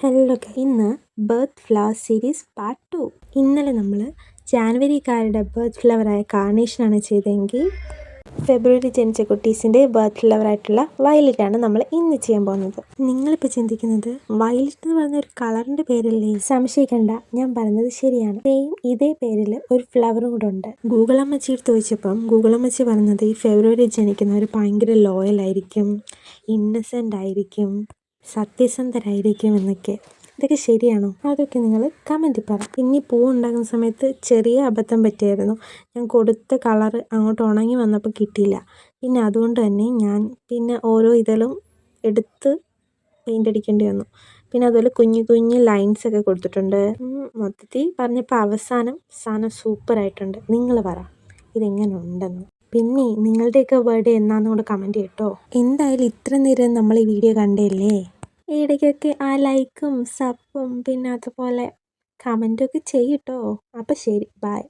Hello ഇന്ന് birth flower series part 2. ഇന്നലെ നമ്മൾ ജാനുവരിക്കാരുടെ ബർത്ത് ഫ്ലവറായ കാർണേഷനാണ് ചെയ്തതെങ്കിൽ ഫെബ്രുവരി ജനിച്ച കുട്ടീസിൻ്റെ ബർത്ത് ഫ്ലവറായിട്ടുള്ള വയലറ്റാണ് നമ്മൾ ഇന്ന് ചെയ്യാൻ പോകുന്നത്. നിങ്ങളിപ്പോൾ ചിന്തിക്കുന്നത് വയലറ്റ് എന്ന് പറഞ്ഞ ഒരു കളറിൻ്റെ പേരല്ലേ? സംശയിക്കണ്ട, ഞാൻ പറഞ്ഞത് ശരിയാണ്. ഇതേ പേരിൽ ഒരു ഫ്ലവറും കൂടെ ഉണ്ട്. ഗൂഗിൾ അമ്മച്ചി എടുത്ത് ചോദിച്ചപ്പം ഗൂഗിൾ അമ്മച്ചി പറഞ്ഞത് ഈ ഫെബ്രുവരി ജനിക്കുന്നവർ ഭയങ്കര ലോയലായിരിക്കും, ഇന്നസെൻ്റ് ആയിരിക്കും, സത്യസന്ധരായിരിക്കും എന്നൊക്കെ. ഇതൊക്കെ ശരിയാണോ? അതൊക്കെ നിങ്ങൾ കമൻറ്റിൽ പറ. പിന്നെ പൂ ഉണ്ടാക്കുന്ന സമയത്ത് ചെറിയ അബദ്ധം പറ്റിയായിരുന്നു. ഞാൻ കൊടുത്ത കളറ് അങ്ങോട്ട് ഉണങ്ങി വന്നപ്പോൾ കിട്ടിയില്ല. പിന്നെ അതുകൊണ്ട് തന്നെ ഞാൻ ഓരോ ഇതളും എടുത്ത് പെയിൻ്റ് അടിക്കേണ്ടി വന്നു. പിന്നെ അതുപോലെ കുഞ്ഞു കുഞ്ഞു ലൈൻസൊക്കെ കൊടുത്തിട്ടുണ്ട്. മൊത്തത്തിൽ പറഞ്ഞപ്പോൾ അവസാനം സാധനം സൂപ്പറായിട്ടുണ്ട്. നിങ്ങൾ പറ ഇതെങ്ങനെ ഉണ്ടെന്ന്. പിന്നെ നിങ്ങളുടെയൊക്കെ ബർത്ത്ഡേ എന്നാന്ന് കൂടെ കമൻറ്റ് ചെയ്യട്ടോ. എന്തായാലും ഇത്ര നേരം നമ്മൾ ഈ വീഡിയോ കണ്ടല്ലേ, ഇടയ്ക്കൊക്കെ ആ ലൈക്കും സബും പിന്നെ അതുപോലെ കമൻറ്റൊക്കെ ചെയ്യട്ടോ. അപ്പോൾ ശരി, ബൈ.